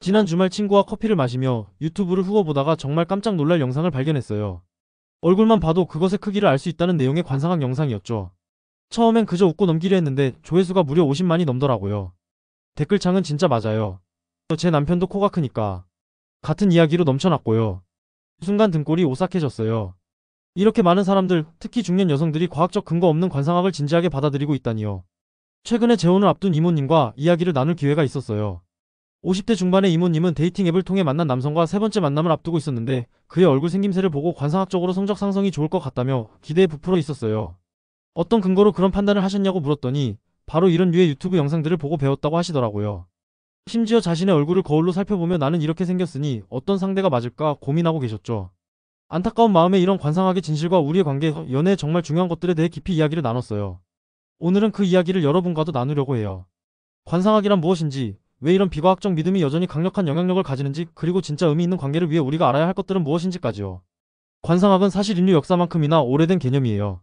지난 주말 친구와 커피를 마시며 유튜브를 후워 보다가 정말 깜짝 놀랄 영상을 발견했어요. 얼굴만 봐도 그것의 크기를 알 수 있다는 내용의 관상학 영상이었죠. 처음엔 그저 웃고 넘기려 했는데 조회수가 무려 50만이 넘더라고요. 댓글창은 진짜 맞아요. 제 남편도 코가 크니까. 같은 이야기로 넘쳐났고요. 순간 등골이 오싹해졌어요. 이렇게 많은 사람들, 특히 중년 여성들이 과학적 근거 없는 관상학을 진지하게 받아들이고 있다니요. 최근에 재혼을 앞둔 이모님과 이야기를 나눌 기회가 있었어요. 50대 중반의 이모님은 데이팅 앱을 통해 만난 남성과 세 번째 만남을 앞두고 있었는데 그의 얼굴 생김새를 보고 관상학적으로 성적 상승이 좋을 것 같다며 기대에 부풀어 있었어요. 어떤 근거로 그런 판단을 하셨냐고 물었더니 바로 이런 류의 유튜브 영상들을 보고 배웠다고 하시더라고요. 심지어 자신의 얼굴을 거울로 살펴보며 나는 이렇게 생겼으니 어떤 상대가 맞을까 고민하고 계셨죠. 안타까운 마음에 이런 관상학의 진실과 우리의 관계, 연애에 정말 중요한 것들에 대해 깊이 이야기를 나눴어요. 오늘은 그 이야기를 여러분과도 나누려고 해요. 관상학이란 무엇인지, 왜 이런 비과학적 믿음이 여전히 강력한 영향력을 가지는지, 그리고 진짜 의미 있는 관계를 위해 우리가 알아야 할 것들은 무엇인지까지요. 관상학은 사실 인류 역사만큼이나 오래된 개념이에요.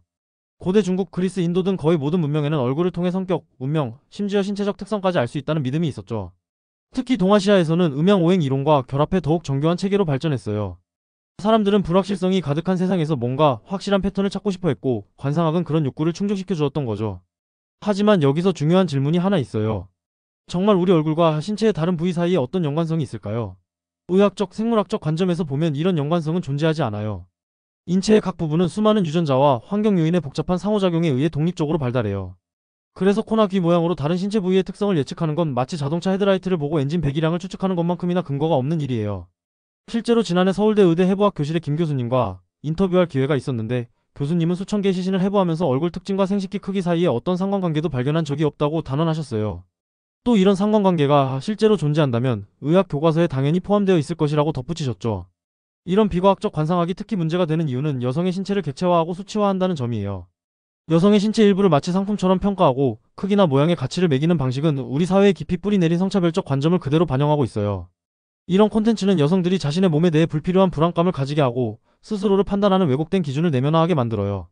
고대 중국, 그리스, 인도 등 거의 모든 문명에는 얼굴을 통해 성격, 운명, 심지어 신체적 특성까지 알 수 있다는 믿음이 있었죠. 특히 동아시아에서는 음양오행 이론과 결합해 더욱 정교한 체계로 발전했어요. 사람들은 불확실성이 가득한 세상에서 뭔가 확실한 패턴을 찾고 싶어 했고 관상학은 그런 욕구를 충족시켜 주었던 거죠. 하지만 여기서 중요한 질문이 하나 있어요. 정말 우리 얼굴과 신체의 다른 부위 사이에 어떤 연관성이 있을까요? 의학적, 생물학적 관점에서 보면 이런 연관성은 존재하지 않아요. 인체의 각 부분은 수많은 유전자와 환경 요인의 복잡한 상호작용에 의해 독립적으로 발달해요. 그래서 코나 귀 모양으로 다른 신체 부위의 특성을 예측하는 건 마치 자동차 헤드라이트를 보고 엔진 배기량을 추측하는 것만큼이나 근거가 없는 일이에요. 실제로 지난해 서울대 의대 해부학 교실의 김 교수님과 인터뷰할 기회가 있었는데 교수님은 수천 개의 시신을 해부하면서 얼굴 특징과 생식기 크기 사이에 어떤 상관관계도 발견한 적이 없다고 단언하셨어요. 또 이런 상관관계가 실제로 존재한다면 의학 교과서에 당연히 포함되어 있을 것이라고 덧붙이셨죠. 이런 비과학적 관상학이 특히 문제가 되는 이유는 여성의 신체를 객체화하고 수치화한다는 점이에요. 여성의 신체 일부를 마치 상품처럼 평가하고 크기나 모양의 가치를 매기는 방식은 우리 사회에 깊이 뿌리 내린 성차별적 관점을 그대로 반영하고 있어요. 이런 콘텐츠는 여성들이 자신의 몸에 대해 불필요한 불안감을 가지게 하고 스스로를 판단하는 왜곡된 기준을 내면화하게 만들어요.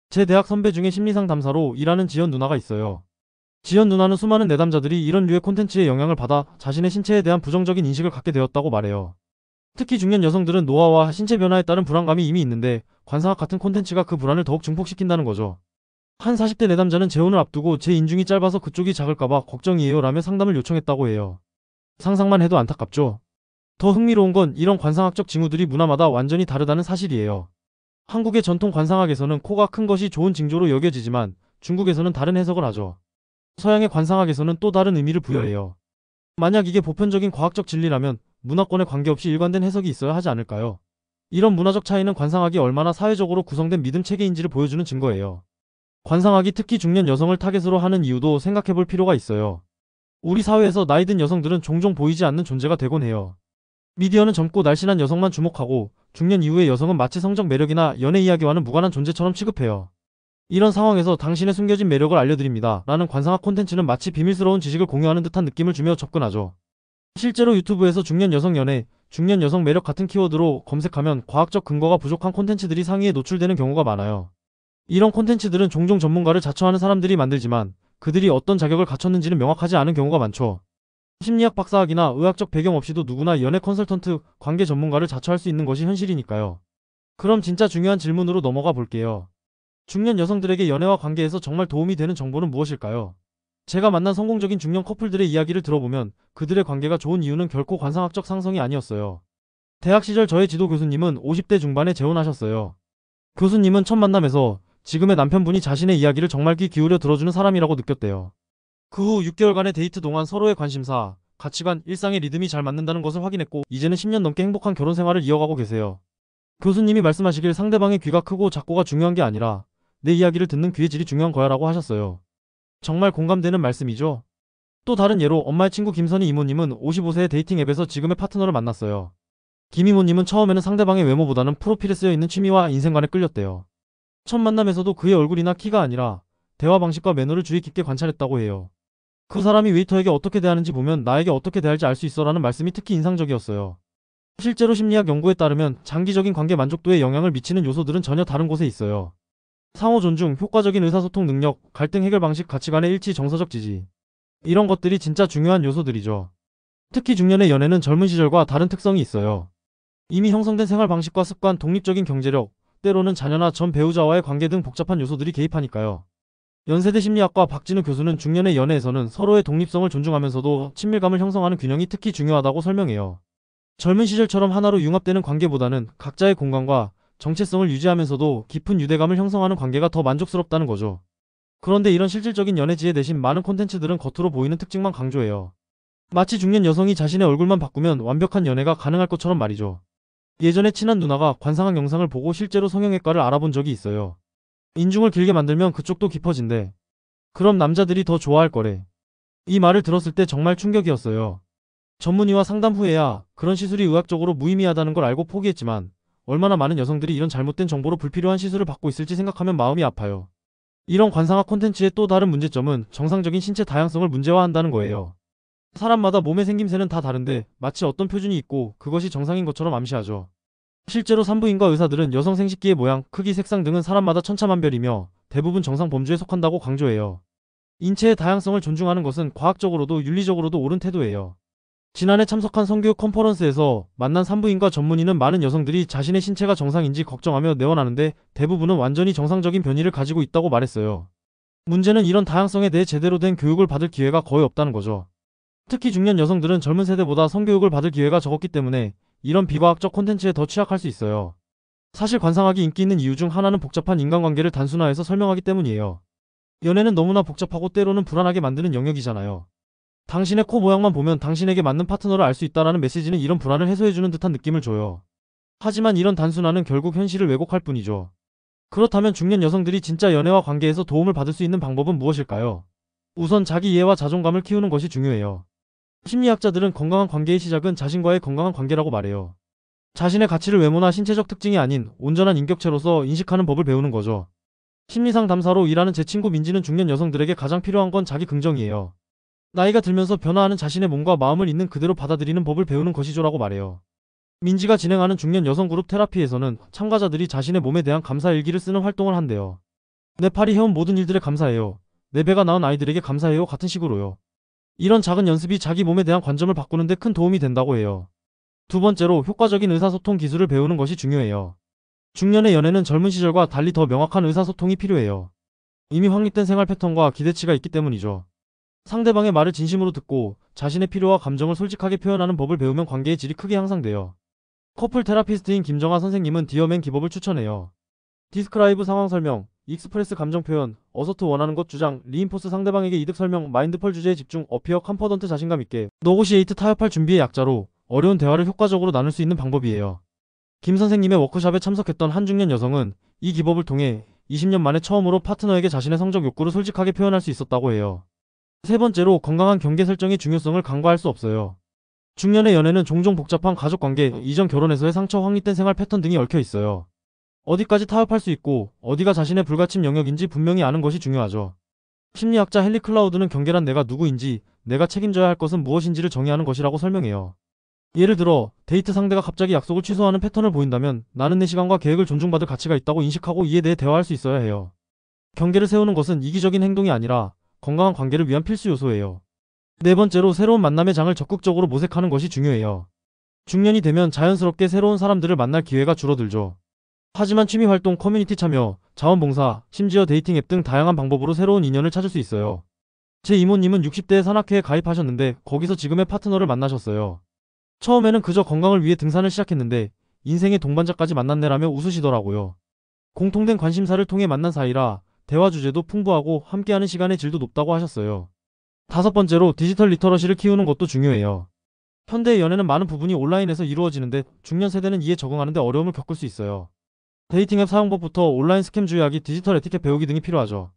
제 대학 선배 중에 심리상담사로 일하는 지연 누나가 있어요. 지연 누나는 수많은 내담자들이 이런 류의 콘텐츠의 영향을 받아 자신의 신체에 대한 부정적인 인식을 갖게 되었다고 말해요. 특히 중년 여성들은 노화와 신체 변화에 따른 불안감이 이미 있는데 관상학 같은 콘텐츠가 그 불안을 더욱 증폭시킨다는 거죠. 한 40대 내담자는 재혼을 앞두고 제 인중이 짧아서 그쪽이 작을까봐 걱정이에요 라며 상담을 요청했다고 해요. 상상만 해도 안타깝죠. 더 흥미로운 건 이런 관상학적 징후들이 문화마다 완전히 다르다는 사실이에요. 한국의 전통 관상학에서는 코가 큰 것이 좋은 징조로 여겨지지만 중국에서는 다른 해석을 하죠. 서양의 관상학에서는 또 다른 의미를 부여해요. 만약 이게 보편적인 과학적 진리라면 문화권에 관계없이 일관된 해석이 있어야 하지 않을까요? 이런 문화적 차이는 관상학이 얼마나 사회적으로 구성된 믿음 체계인지를 보여주는 증거예요. 관상학이 특히 중년 여성을 타겟으로 하는 이유도 생각해볼 필요가 있어요. 우리 사회에서 나이 든 여성들은 종종 보이지 않는 존재가 되곤 해요. 미디어는 젊고 날씬한 여성만 주목하고 중년 이후의 여성은 마치 성적 매력이나 연애 이야기와는 무관한 존재처럼 취급해요. 이런 상황에서 당신의 숨겨진 매력을 알려드립니다 라는 관상학 콘텐츠는 마치 비밀스러운 지식을 공유하는 듯한 느낌을 주며 접근하죠. 실제로 유튜브에서 중년 여성 연애, 중년 여성 매력 같은 키워드로 검색하면 과학적 근거가 부족한 콘텐츠들이 상위에 노출되는 경우가 많아요. 이런 콘텐츠들은 종종 전문가를 자처하는 사람들이 만들지만 그들이 어떤 자격을 갖췄는지는 명확하지 않은 경우가 많죠. 심리학 박사학이나 의학적 배경 없이도 누구나 연애 컨설턴트, 관계 전문가를 자처할 수 있는 것이 현실이니까요. 그럼 진짜 중요한 질문으로 넘어가 볼게요. 중년 여성들에게 연애와 관계에서 정말 도움이 되는 정보는 무엇일까요? 제가 만난 성공적인 중년 커플들의 이야기를 들어보면 그들의 관계가 좋은 이유는 결코 관상학적 상성이 아니었어요. 대학 시절 저의 지도 교수님은 50대 중반에 재혼하셨어요. 교수님은 첫 만남에서 지금의 남편분이 자신의 이야기를 정말 귀 기울여 들어주는 사람이라고 느꼈대요. 그 후 6개월간의 데이트 동안 서로의 관심사, 가치관, 일상의 리듬이 잘 맞는다는 것을 확인했고 이제는 10년 넘게 행복한 결혼 생활을 이어가고 계세요. 교수님이 말씀하시길 상대방의 귀가 크고 작고가 중요한 게 아니라 내 이야기를 듣는 귀의 질이 중요한 거야 라고 하셨어요. 정말 공감되는 말씀이죠? 또 다른 예로 엄마의 친구 김선희 이모님은 55세의 데이팅 앱에서 지금의 파트너를 만났어요. 김 이모님은 처음에는 상대방의 외모보다는 프로필에 쓰여있는 취미와 인생관에 끌렸대요. 첫 만남에서도 그의 얼굴이나 키가 아니라 대화 방식과 매너를 주의 깊게 관찰했다고 해요. 그 사람이 웨이터에게 어떻게 대하는지 보면 나에게 어떻게 대할지 알 수 있어 라는 말씀이 특히 인상적이었어요. 실제로 심리학 연구에 따르면 장기적인 관계 만족도에 영향을 미치는 요소들은 전혀 다른 곳에 있어요. 상호 존중, 효과적인 의사소통 능력, 갈등 해결 방식, 가치관의 일치, 정서적 지지. 이런 것들이 진짜 중요한 요소들이죠. 특히 중년의 연애는 젊은 시절과 다른 특성이 있어요. 이미 형성된 생활 방식과 습관, 독립적인 경제력, 때로는 자녀나 전 배우자와의 관계 등 복잡한 요소들이 개입하니까요. 연세대 심리학과 박진우 교수는 중년의 연애에서는 서로의 독립성을 존중하면서도 친밀감을 형성하는 균형이 특히 중요하다고 설명해요. 젊은 시절처럼 하나로 융합되는 관계보다는 각자의 공간과 정체성을 유지하면서도 깊은 유대감을 형성하는 관계가 더 만족스럽다는 거죠. 그런데 이런 실질적인 연애 지혜 대신 많은 콘텐츠들은 겉으로 보이는 특징만 강조해요. 마치 중년 여성이 자신의 얼굴만 바꾸면 완벽한 연애가 가능할 것처럼 말이죠. 예전에 친한 누나가 관상학 영상을 보고 실제로 성형외과를 알아본 적이 있어요. 인중을 길게 만들면 그쪽도 깊어진대. 그럼 남자들이 더 좋아할 거래. 이 말을 들었을 때 정말 충격이었어요. 전문의와 상담 후에야 그런 시술이 의학적으로 무의미하다는 걸 알고 포기했지만 얼마나 많은 여성들이 이런 잘못된 정보로 불필요한 시술을 받고 있을지 생각하면 마음이 아파요. 이런 관상학 콘텐츠의 또 다른 문제점은 정상적인 신체 다양성을 문제화한다는 거예요. 사람마다 몸의 생김새는 다 다른데 마치 어떤 표준이 있고 그것이 정상인 것처럼 암시하죠. 실제로 산부인과 의사들은 여성 생식기의 모양, 크기, 색상 등은 사람마다 천차만별이며 대부분 정상 범주에 속한다고 강조해요. 인체의 다양성을 존중하는 것은 과학적으로도 윤리적으로도 옳은 태도예요. 지난해 참석한 성교육 컨퍼런스에서 만난 산부인과 전문의는 많은 여성들이 자신의 신체가 정상인지 걱정하며 내원하는데 대부분은 완전히 정상적인 변이를 가지고 있다고 말했어요. 문제는 이런 다양성에 대해 제대로 된 교육을 받을 기회가 거의 없다는 거죠. 특히 중년 여성들은 젊은 세대보다 성교육을 받을 기회가 적었기 때문에 이런 비과학적 콘텐츠에 더 취약할 수 있어요. 사실 관상학이 인기 있는 이유 중 하나는 복잡한 인간관계를 단순화해서 설명하기 때문이에요. 연애는 너무나 복잡하고 때로는 불안하게 만드는 영역이잖아요. 당신의 코 모양만 보면 당신에게 맞는 파트너를 알 수 있다라는 메시지는 이런 불안을 해소해주는 듯한 느낌을 줘요. 하지만 이런 단순화는 결국 현실을 왜곡할 뿐이죠. 그렇다면 중년 여성들이 진짜 연애와 관계에서 도움을 받을 수 있는 방법은 무엇일까요? 우선 자기 이해와 자존감을 키우는 것이 중요해요. 심리학자들은 건강한 관계의 시작은 자신과의 건강한 관계라고 말해요. 자신의 가치를 외모나 신체적 특징이 아닌 온전한 인격체로서 인식하는 법을 배우는 거죠. 심리상 담사로 일하는 제 친구 민지는 중년 여성들에게 가장 필요한 건 자기 긍정이에요. 나이가 들면서 변화하는 자신의 몸과 마음을 있는 그대로 받아들이는 법을 배우는 것이죠라고 말해요. 민지가 진행하는 중년 여성 그룹 테라피에서는 참가자들이 자신의 몸에 대한 감사 일기를 쓰는 활동을 한대요. 내 팔이 해온 모든 일들에 감사해요. 내 배가 낳은 아이들에게 감사해요 같은 식으로요. 이런 작은 연습이 자기 몸에 대한 관점을 바꾸는 데 큰 도움이 된다고 해요. 두 번째로 효과적인 의사소통 기술을 배우는 것이 중요해요. 중년의 연애는 젊은 시절과 달리 더 명확한 의사소통이 필요해요. 이미 확립된 생활 패턴과 기대치가 있기 때문이죠. 상대방의 말을 진심으로 듣고 자신의 필요와 감정을 솔직하게 표현하는 법을 배우면 관계의 질이 크게 향상돼요. 커플 테라피스트인 김정아 선생님은 디어맨 기법을 추천해요. 디스크라이브 상황 설명, 익스프레스 감정 표현, 어서트 원하는 것 주장, 리인포스 상대방에게 이득 설명, 마인드펄 주제에 집중, 어피어 컴퍼던트 자신감 있게, 노고시에이트 타협할 준비의 약자로 어려운 대화를 효과적으로 나눌 수 있는 방법이에요. 김 선생님의 워크숍에 참석했던 한 중년 여성은 이 기법을 통해 20년 만에 처음으로 파트너에게 자신의 성적 욕구를 솔직하게 표현할 수 있었다고 해요. 세 번째로 건강한 경계 설정의 중요성을 간과할 수 없어요. 중년의 연애는 종종 복잡한 가족관계, 이전 결혼에서의 상처, 확립된 생활 패턴 등이 얽혀 있어요. 어디까지 타협할 수 있고 어디가 자신의 불가침 영역인지 분명히 아는 것이 중요하죠. 심리학자 헨리 클라우드는 경계란 내가 누구인지, 내가 책임져야 할 것은 무엇인지를 정의하는 것이라고 설명해요. 예를 들어 데이트 상대가 갑자기 약속을 취소하는 패턴을 보인다면 나는 내 시간과 계획을 존중받을 가치가 있다고 인식하고 이에 대해 대화할 수 있어야 해요. 경계를 세우는 것은 이기적인 행동이 아니라 건강한 관계를 위한 필수 요소예요. 네 번째로 새로운 만남의 장을 적극적으로 모색하는 것이 중요해요. 중년이 되면 자연스럽게 새로운 사람들을 만날 기회가 줄어들죠. 하지만 취미활동, 커뮤니티 참여, 자원봉사, 심지어 데이팅 앱 등 다양한 방법으로 새로운 인연을 찾을 수 있어요. 제 이모님은 60대에 산악회에 가입하셨는데 거기서 지금의 파트너를 만나셨어요. 처음에는 그저 건강을 위해 등산을 시작했는데 인생의 동반자까지 만났네라며 웃으시더라고요. 공통된 관심사를 통해 만난 사이라 대화 주제도 풍부하고 함께하는 시간의 질도 높다고 하셨어요. 다섯 번째로 디지털 리터러시를 키우는 것도 중요해요. 현대의 연애는 많은 부분이 온라인에서 이루어지는데 중년 세대는 이에 적응하는 데 어려움을 겪을 수 있어요. 데이팅 앱 사용법부터 온라인 스캠 주의하기, 디지털 에티켓 배우기 등이 필요하죠.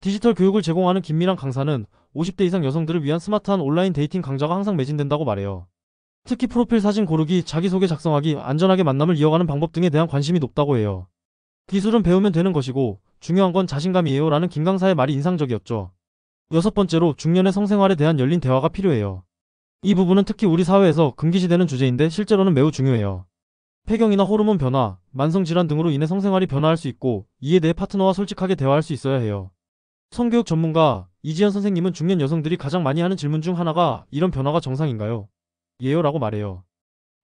디지털 교육을 제공하는 김미랑 강사는 50대 이상 여성들을 위한 스마트한 온라인 데이팅 강좌가 항상 매진된다고 말해요. 특히 프로필 사진 고르기, 자기소개 작성하기, 안전하게 만남을 이어가는 방법 등에 대한 관심이 높다고 해요. 기술은 배우면 되는 것이고 중요한 건 자신감이에요 라는 김 강사의 말이 인상적이었죠. 여섯 번째로 중년의 성생활에 대한 열린 대화가 필요해요. 이 부분은 특히 우리 사회에서 금기시되는 주제인데 실제로는 매우 중요해요. 폐경이나 호르몬 변화, 만성질환 등으로 인해 성생활이 변화할 수 있고 이에 대해 파트너와 솔직하게 대화할 수 있어야 해요. 성교육 전문가 이지연 선생님은 중년 여성들이 가장 많이 하는 질문 중 하나가 이런 변화가 정상인가요? 예요라고 말해요.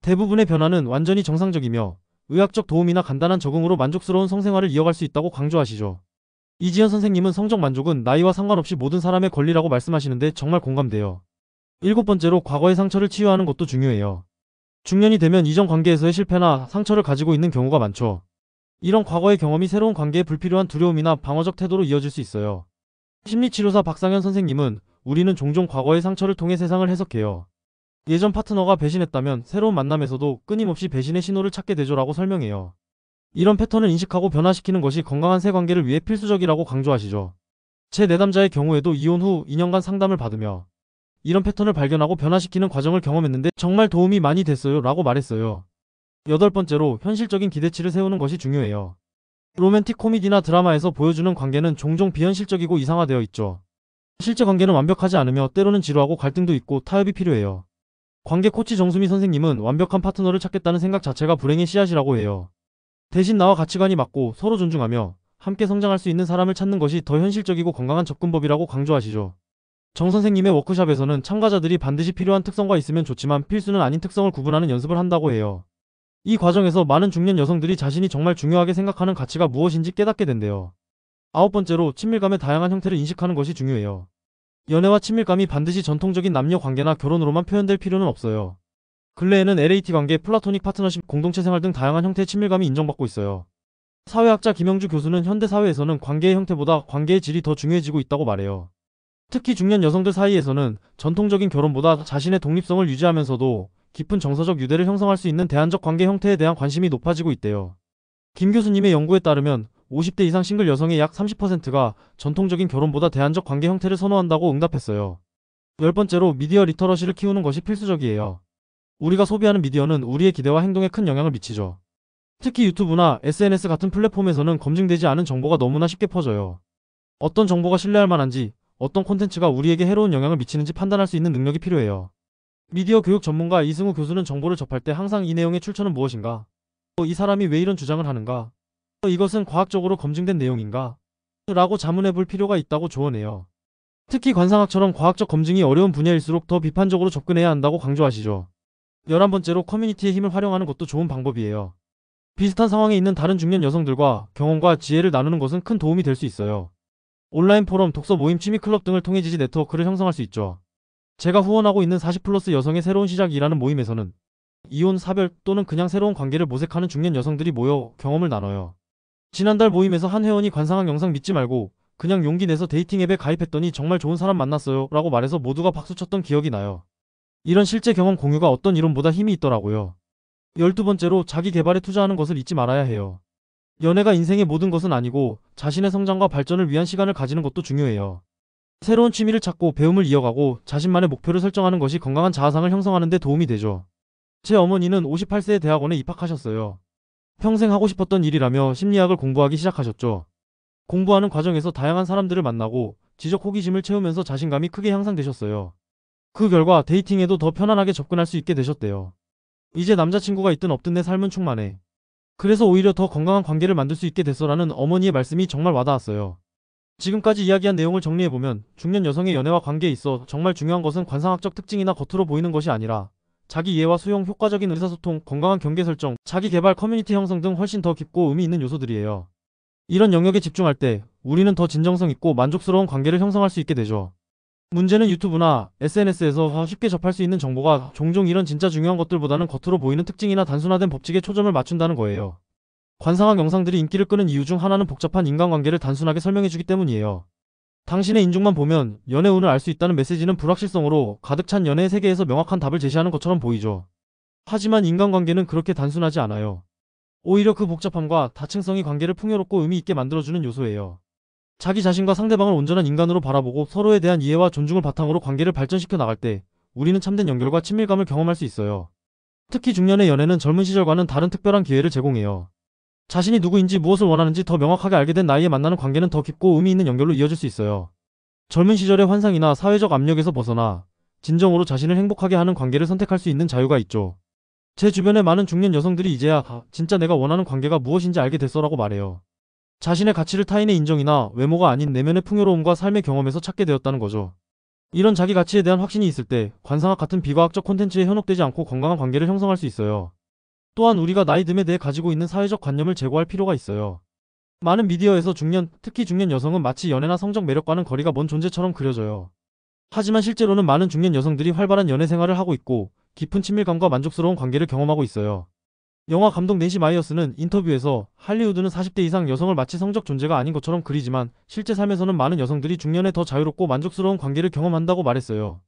대부분의 변화는 완전히 정상적이며 의학적 도움이나 간단한 적응으로 만족스러운 성생활을 이어갈 수 있다고 강조하시죠. 이지연 선생님은 성적 만족은 나이와 상관없이 모든 사람의 권리라고 말씀하시는데 정말 공감돼요. 일곱 번째로 과거의 상처를 치유하는 것도 중요해요. 중년이 되면 이전 관계에서의 실패나 상처를 가지고 있는 경우가 많죠. 이런 과거의 경험이 새로운 관계에 불필요한 두려움이나 방어적 태도로 이어질 수 있어요. 심리치료사 박상현 선생님은 우리는 종종 과거의 상처를 통해 세상을 해석해요. 예전 파트너가 배신했다면 새로운 만남에서도 끊임없이 배신의 신호를 찾게 되죠라고 설명해요. 이런 패턴을 인식하고 변화시키는 것이 건강한 새 관계를 위해 필수적이라고 강조하시죠. 제 내담자의 경우에도 이혼 후 2년간 상담을 받으며 이런 패턴을 발견하고 변화시키는 과정을 경험했는데 정말 도움이 많이 됐어요 라고 말했어요. 여덟 번째로 현실적인 기대치를 세우는 것이 중요해요. 로맨틱 코미디나 드라마에서 보여주는 관계는 종종 비현실적이고 이상화되어 있죠. 실제 관계는 완벽하지 않으며 때로는 지루하고 갈등도 있고 타협이 필요해요. 관계 코치 정수미 선생님은 완벽한 파트너를 찾겠다는 생각 자체가 불행의 씨앗이라고 해요. 대신 나와 가치관이 맞고 서로 존중하며 함께 성장할 수 있는 사람을 찾는 것이 더 현실적이고 건강한 접근법이라고 강조하시죠. 정 선생님의 워크숍에서는 참가자들이 반드시 필요한 특성과 있으면 좋지만 필수는 아닌 특성을 구분하는 연습을 한다고 해요. 이 과정에서 많은 중년 여성들이 자신이 정말 중요하게 생각하는 가치가 무엇인지 깨닫게 된대요. 아홉 번째로 친밀감의 다양한 형태를 인식하는 것이 중요해요. 연애와 친밀감이 반드시 전통적인 남녀 관계나 결혼으로만 표현될 필요는 없어요. 근래에는 LAT 관계, 플라토닉 파트너십, 공동체 생활 등 다양한 형태의 친밀감이 인정받고 있어요. 사회학자 김영주 교수는 현대 사회에서는 관계의 형태보다 관계의 질이 더 중요해지고 있다고 말해요. 특히 중년 여성들 사이에서는 전통적인 결혼보다 자신의 독립성을 유지하면서도 깊은 정서적 유대를 형성할 수 있는 대안적 관계 형태에 대한 관심이 높아지고 있대요. 김 교수님의 연구에 따르면 50대 이상 싱글 여성의 약 30%가 전통적인 결혼보다 대안적 관계 형태를 선호한다고 응답했어요. 열 번째로 미디어 리터러시를 키우는 것이 필수적이에요. 우리가 소비하는 미디어는 우리의 기대와 행동에 큰 영향을 미치죠. 특히 유튜브나 SNS 같은 플랫폼에서는 검증되지 않은 정보가 너무나 쉽게 퍼져요. 어떤 정보가 신뢰할 만한지, 어떤 콘텐츠가 우리에게 해로운 영향을 미치는지 판단할 수 있는 능력이 필요해요. 미디어 교육 전문가 이승우 교수는 정보를 접할 때 항상 이 내용의 출처는 무엇인가? 이 사람이 왜 이런 주장을 하는가? 이것은 과학적으로 검증된 내용인가? 라고 자문해 볼 필요가 있다고 조언해요. 특히 관상학처럼 과학적 검증이 어려운 분야일수록 더 비판적으로 접근해야 한다고 강조하시죠. 11번째로 커뮤니티의 힘을 활용하는 것도 좋은 방법이에요. 비슷한 상황에 있는 다른 중년 여성들과 경험과 지혜를 나누는 것은 큰 도움이 될 수 있어요. 온라인 포럼, 독서 모임, 취미 클럽 등을 통해 지지 네트워크를 형성할 수 있죠. 제가 후원하고 있는 40플러스 여성의 새로운 시작이라는 모임에서는 이혼, 사별 또는 그냥 새로운 관계를 모색하는 중년 여성들이 모여 경험을 나눠요. 지난달 모임에서 한 회원이 관상학 영상 믿지 말고 그냥 용기 내서 데이팅 앱에 가입했더니 정말 좋은 사람 만났어요 라고 말해서 모두가 박수쳤던 기억이 나요. 이런 실제 경험 공유가 어떤 이론보다 힘이 있더라고요. 12번째로 자기 개발에 투자하는 것을 잊지 말아야 해요. 연애가 인생의 모든 것은 아니고 자신의 성장과 발전을 위한 시간을 가지는 것도 중요해요. 새로운 취미를 찾고 배움을 이어가고 자신만의 목표를 설정하는 것이 건강한 자아상을 형성하는 데 도움이 되죠. 제 어머니는 58세에 대학원에 입학하셨어요. 평생 하고 싶었던 일이라며 심리학을 공부하기 시작하셨죠. 공부하는 과정에서 다양한 사람들을 만나고 지적 호기심을 채우면서 자신감이 크게 향상되셨어요. 그 결과 데이팅에도 더 편안하게 접근할 수 있게 되셨대요. 이제 남자친구가 있든 없든 내 삶은 충만해. 그래서 오히려 더 건강한 관계를 만들 수 있게 됐어라는 어머니의 말씀이 정말 와닿았어요. 지금까지 이야기한 내용을 정리해보면 중년 여성의 연애와 관계에 있어 정말 중요한 것은 관상학적 특징이나 겉으로 보이는 것이 아니라 자기 이해와 수용, 효과적인 의사소통, 건강한 경계 설정, 자기 개발, 커뮤니티 형성 등 훨씬 더 깊고 의미 있는 요소들이에요. 이런 영역에 집중할 때 우리는 더 진정성 있고 만족스러운 관계를 형성할 수 있게 되죠. 문제는 유튜브나 SNS에서 쉽게 접할 수 있는 정보가 종종 이런 진짜 중요한 것들보다는 겉으로 보이는 특징이나 단순화된 법칙에 초점을 맞춘다는 거예요. 관상학 영상들이 인기를 끄는 이유 중 하나는 복잡한 인간관계를 단순하게 설명해주기 때문이에요. 당신의 인중만 보면 연애 운을 알 수 있다는 메시지는 불확실성으로 가득 찬 연애의 세계에서 명확한 답을 제시하는 것처럼 보이죠. 하지만 인간관계는 그렇게 단순하지 않아요. 오히려 그 복잡함과 다층성이 관계를 풍요롭고 의미 있게 만들어주는 요소예요. 자기 자신과 상대방을 온전한 인간으로 바라보고 서로에 대한 이해와 존중을 바탕으로 관계를 발전시켜 나갈 때 우리는 참된 연결과 친밀감을 경험할 수 있어요. 특히 중년의 연애는 젊은 시절과는 다른 특별한 기회를 제공해요. 자신이 누구인지 무엇을 원하는지 더 명확하게 알게 된 나이에 만나는 관계는 더 깊고 의미 있는 연결로 이어질 수 있어요. 젊은 시절의 환상이나 사회적 압력에서 벗어나 진정으로 자신을 행복하게 하는 관계를 선택할 수 있는 자유가 있죠. 제 주변의 많은 중년 여성들이 이제야 진짜 내가 원하는 관계가 무엇인지 알게 됐어라고 말해요. 자신의 가치를 타인의 인정이나 외모가 아닌 내면의 풍요로움과 삶의 경험에서 찾게 되었다는 거죠. 이런 자기 가치에 대한 확신이 있을 때 관상학 같은 비과학적 콘텐츠에 현혹되지 않고 건강한 관계를 형성할 수 있어요. 또한 우리가 나이 듦에 대해 가지고 있는 사회적 관념을 제고할 필요가 있어요. 많은 미디어에서 중년, 특히 중년 여성은 마치 연애나 성적 매력과는 거리가 먼 존재처럼 그려져요. 하지만 실제로는 많은 중년 여성들이 활발한 연애 생활을 하고 있고 깊은 친밀감과 만족스러운 관계를 경험하고 있어요. 영화 감독 낸시 마이어스는 인터뷰에서 할리우드는 40대 이상 여성을 마치 성적 존재가 아닌 것처럼 그리지만 실제 삶에서는 많은 여성들이 중년에 더 자유롭고 만족스러운 관계를 경험한다고 말했어요.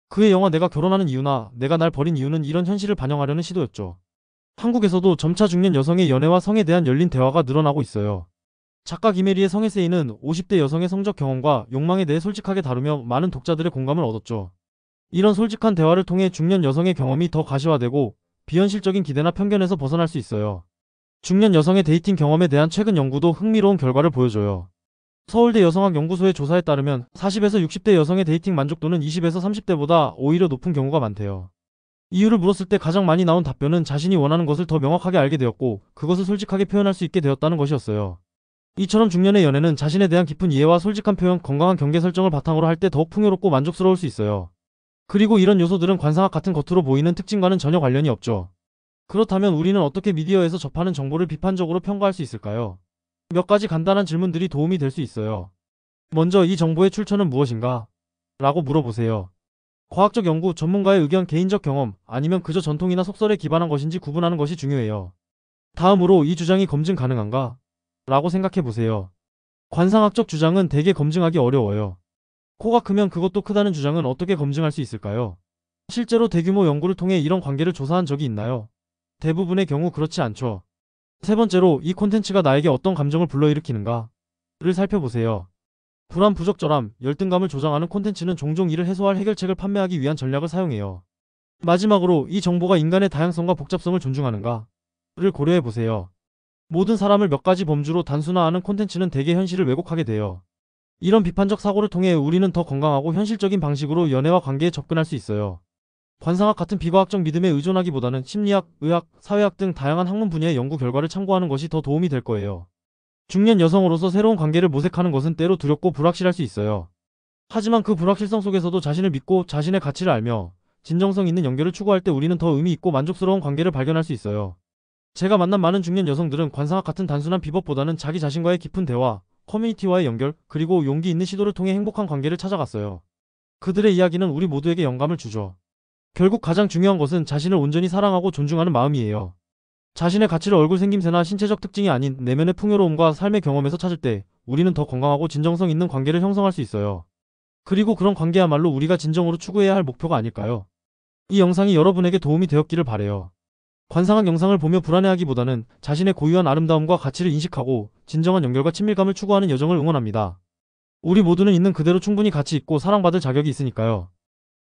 그의 영화 내가 결혼하는 이유나 내가 날 버린 이유는 이런 현실을 반영하려는 시도였죠. 한국에서도 점차 중년 여성의 연애와 성에 대한 열린 대화가 늘어나고 있어요. 작가 김혜리의 성에세이는 50대 여성의 성적 경험과 욕망에 대해 솔직하게 다루며 많은 독자들의 공감을 얻었죠. 이런 솔직한 대화를 통해 중년 여성의 경험이 더 가시화되고 비현실적인 기대나 편견에서 벗어날 수 있어요. 중년 여성의 데이팅 경험에 대한 최근 연구도 흥미로운 결과를 보여줘요. 서울대 여성학연구소의 조사에 따르면 40에서 60대 여성의 데이팅 만족도는 20에서 30대보다 오히려 높은 경우가 많대요. 이유를 물었을 때 가장 많이 나온 답변은 자신이 원하는 것을 더 명확하게 알게 되었고 그것을 솔직하게 표현할 수 있게 되었다는 것이었어요. 이처럼 중년의 연애는 자신에 대한 깊은 이해와 솔직한 표현, 건강한 경계 설정을 바탕으로 할 때 더욱 풍요롭고 만족스러울 수 있어요. 그리고 이런 요소들은 관상학 같은 겉으로 보이는 특징과는 전혀 관련이 없죠. 그렇다면 우리는 어떻게 미디어에서 접하는 정보를 비판적으로 평가할 수 있을까요? 몇 가지 간단한 질문들이 도움이 될 수 있어요. 먼저 이 정보의 출처는 무엇인가? 라고 물어보세요. 과학적 연구, 전문가의 의견, 개인적 경험, 아니면 그저 전통이나 속설에 기반한 것인지 구분하는 것이 중요해요. 다음으로 이 주장이 검증 가능한가? 라고 생각해 보세요. 관상학적 주장은 대개 검증하기 어려워요. 코가 크면 그것도 크다는 주장은 어떻게 검증할 수 있을까요? 실제로 대규모 연구를 통해 이런 관계를 조사한 적이 있나요? 대부분의 경우 그렇지 않죠. 세 번째로 이 콘텐츠가 나에게 어떤 감정을 불러일으키는가를 살펴보세요. 불안, 부적절함, 열등감을 조장하는 콘텐츠는 종종 이를 해소할 해결책을 판매하기 위한 전략을 사용해요. 마지막으로 이 정보가 인간의 다양성과 복잡성을 존중하는가를 고려해보세요. 모든 사람을 몇 가지 범주로 단순화하는 콘텐츠는 대개 현실을 왜곡하게 돼요. 이런 비판적 사고를 통해 우리는 더 건강하고 현실적인 방식으로 연애와 관계에 접근할 수 있어요. 관상학 같은 비과학적 믿음에 의존하기보다는 심리학, 의학, 사회학 등 다양한 학문 분야의 연구 결과를 참고하는 것이 더 도움이 될 거예요. 중년 여성으로서 새로운 관계를 모색하는 것은 때로 두렵고 불확실할 수 있어요. 하지만 그 불확실성 속에서도 자신을 믿고 자신의 가치를 알며 진정성 있는 연결을 추구할 때 우리는 더 의미 있고 만족스러운 관계를 발견할 수 있어요. 제가 만난 많은 중년 여성들은 관상학 같은 단순한 비법보다는 자기 자신과의 깊은 대화, 커뮤니티와의 연결, 그리고 용기 있는 시도를 통해 행복한 관계를 찾아갔어요. 그들의 이야기는 우리 모두에게 영감을 주죠. 결국 가장 중요한 것은 자신을 온전히 사랑하고 존중하는 마음이에요. 자신의 가치를 얼굴 생김새나 신체적 특징이 아닌 내면의 풍요로움과 삶의 경험에서 찾을 때 우리는 더 건강하고 진정성 있는 관계를 형성할 수 있어요. 그리고 그런 관계야말로 우리가 진정으로 추구해야 할 목표가 아닐까요? 이 영상이 여러분에게 도움이 되었기를 바래요. 관상학 영상을 보며 불안해하기보다는 자신의 고유한 아름다움과 가치를 인식하고 진정한 연결과 친밀감을 추구하는 여정을 응원합니다. 우리 모두는 있는 그대로 충분히 가치 있고 사랑받을 자격이 있으니까요.